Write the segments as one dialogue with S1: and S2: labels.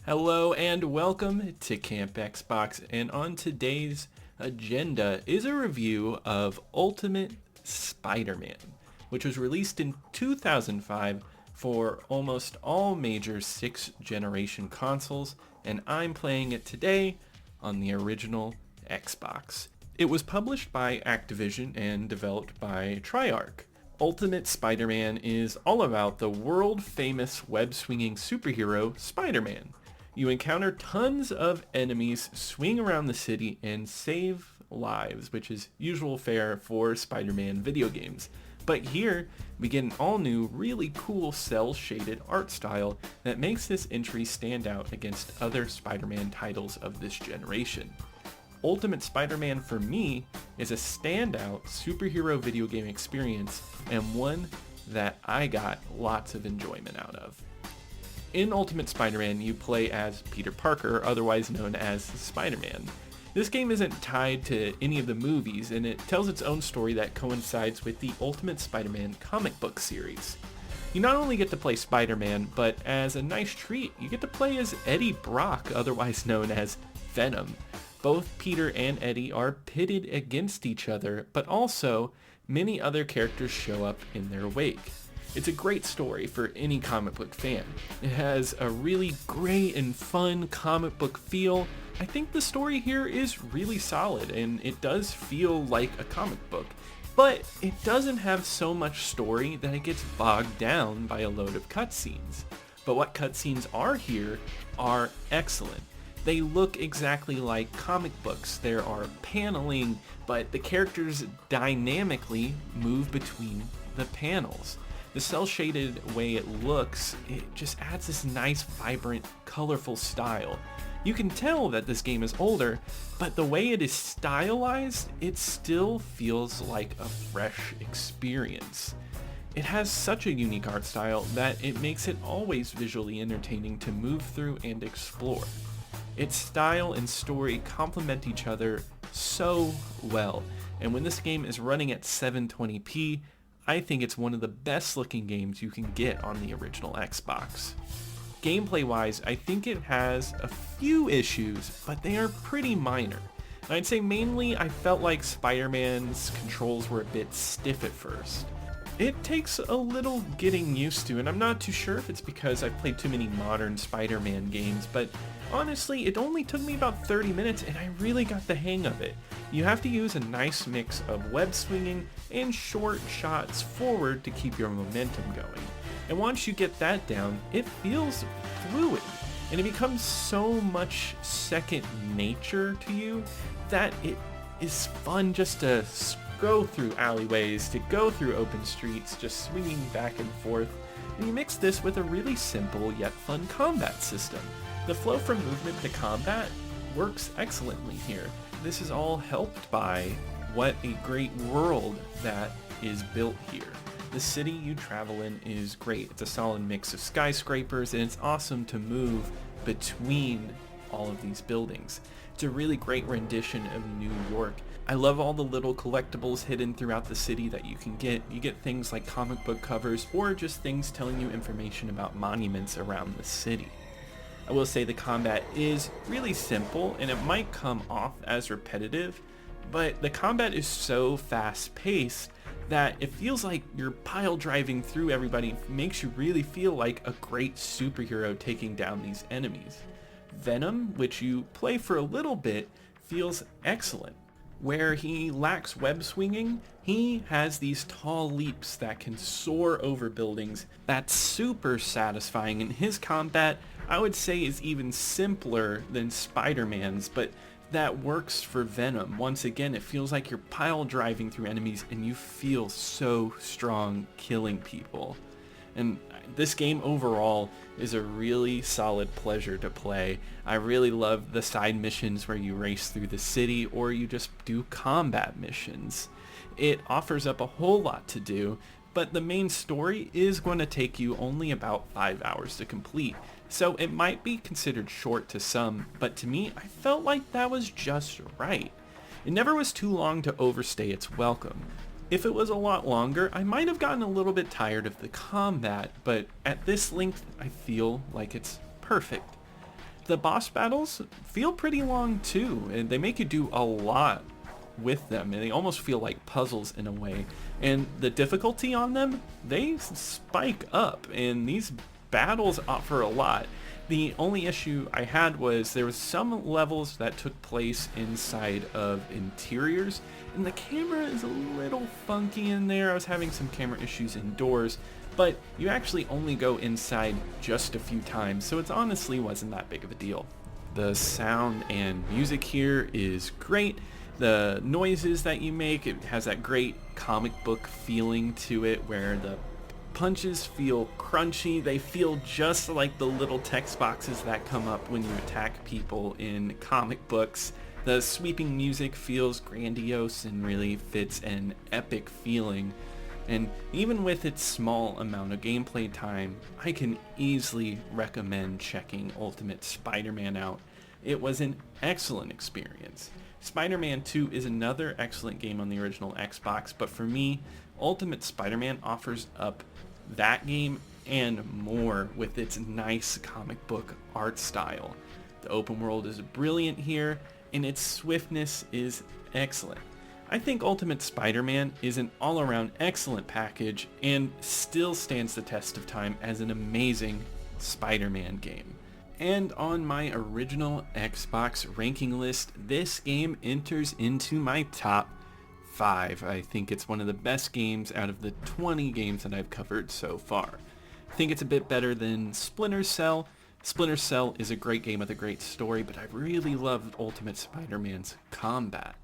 S1: Hello and welcome to Camp Xbox, and on today's agenda is a review of Ultimate Spider-Man, which was released in 2005 for almost all major 6th generation consoles, and I'm playing it today on the original Xbox. It was published by Activision and developed by Treyarch. Ultimate Spider-Man is all about the world-famous web-swinging superhero Spider-Man. You encounter tons of enemies, swing around the city, and save lives, which is usual fare for Spider-Man video games. But here, we get an all-new, really cool cel-shaded art style that makes this entry stand out against other Spider-Man titles of this generation. Ultimate Spider-Man for me is a standout superhero video game experience and one that I got lots of enjoyment out of. In Ultimate Spider-Man, you play as Peter Parker, otherwise known as Spider-Man. This game isn't tied to any of the movies, and it tells its own story that coincides with the Ultimate Spider-Man comic book series. You not only get to play Spider-Man, but as a nice treat, you get to play as Eddie Brock, otherwise known as Venom. Both Peter and Eddie are pitted against each other, but also many other characters show up in their wake. It's a great story for any comic book fan. It has a really great and fun comic book feel. I think the story here is really solid and it does feel like a comic book, but it doesn't have so much story that it gets bogged down by a load of cutscenes. But what cutscenes are here are excellent. They look exactly like comic books. There are paneling, but the characters dynamically move between the panels. The cel-shaded way it looks, it just adds this nice, vibrant, colorful style. You can tell that this game is older, but the way it is stylized, it still feels like a fresh experience. It has such a unique art style that it makes it always visually entertaining to move through and explore. Its style and story complement each other so well, and when this game is running at 720p, I think it's one of the best looking games you can get on the original Xbox. Gameplay wise, I think it has a few issues, but they are pretty minor. I'd say mainly I felt like Spider-Man's controls were a bit stiff at first. It takes a little getting used to, and I'm not too sure if it's because I've played too many modern Spider-Man games, but honestly, it only took me about 30 minutes and I really got the hang of it. You have to use a nice mix of web swinging and short shots forward to keep your momentum going. And once you get that down, it feels fluid, and it becomes so much second nature to you that it is fun just to go through alleyways, to go through open streets, just swinging back and forth. And you mix this with a really simple yet fun combat system. The flow from movement to combat works excellently here. This is all helped by what a great world that is built here. The city you travel in is great. It's a solid mix of skyscrapers, and it's awesome to move between all of these buildings. It's a really great rendition of New York. I love all the little collectibles hidden throughout the city that you can get. You get things like comic book covers or just things telling you information about monuments around the city. I will say the combat is really simple and it might come off as repetitive, but the combat is so fast paced that it feels like you're pile driving through everybody. Makes you really feel like a great superhero taking down these enemies. Venom, which you play for a little bit, feels excellent. Where he lacks web swinging, he has these tall leaps that can soar over buildings. That's super satisfying, and his combat, I would say, is even simpler than Spider-Man's, but that works for Venom. Once again, it feels like you're pile driving through enemies and you feel so strong killing people. And this game overall is a really solid pleasure to play. I really love the side missions where you race through the city or you just do combat missions. It offers up a whole lot to do, but the main story is going to take you only about 5 hours to complete. So it might be considered short to some, but to me, I felt like that was just right. It never was too long to overstay its welcome. If it was a lot longer, I might have gotten a little bit tired of the combat, but at this length, I feel like it's perfect. The boss battles feel pretty long too, and they make you do a lot with them, and they almost feel like puzzles in a way. And the difficulty on them, they spike up, and these battles offer a lot. The only issue I had was there was some levels that took place inside of interiors, and the camera is a little funky in there. I was having some camera issues indoors, but you actually only go inside just a few times, so it honestly wasn't that big of a deal. The sound and music here is great. The noises that you make, it has that great comic book feeling to it where the punches feel crunchy. They feel just like the little text boxes that come up when you attack people in comic books. The sweeping music feels grandiose and really fits an epic feeling. And even with its small amount of gameplay time, I can easily recommend checking Ultimate Spider-Man out. It was an excellent experience. Spider-Man 2 is another excellent game on the original Xbox, but for me, Ultimate Spider-Man offers up that game and more with its nice comic book art style. The open world is brilliant here, and its swiftness is excellent. I think Ultimate Spider-Man is an all-around excellent package and still stands the test of time as an amazing Spider-Man game. And on my original Xbox ranking list, this game enters into my top 5. I think it's one of the best games out of the 20 games that I've covered so far. I think it's a bit better than Splinter Cell. Splinter Cell is a great game with a great story, but I really loved Ultimate Spider-Man's combat.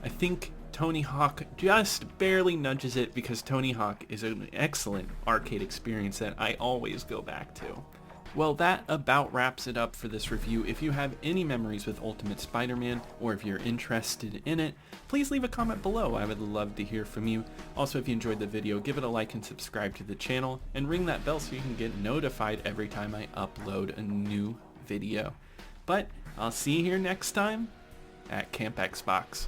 S1: I think Tony Hawk just barely nudges it because Tony Hawk is an excellent arcade experience that I always go back to. Well, that about wraps it up for this review. If you have any memories with Ultimate Spider-Man, or if you're interested in it, please leave a comment below. I would love to hear from you. Also, if you enjoyed the video, give it a like and subscribe to the channel, and ring that bell so you can get notified every time I upload a new video. But I'll see you here next time at Camp Xbox.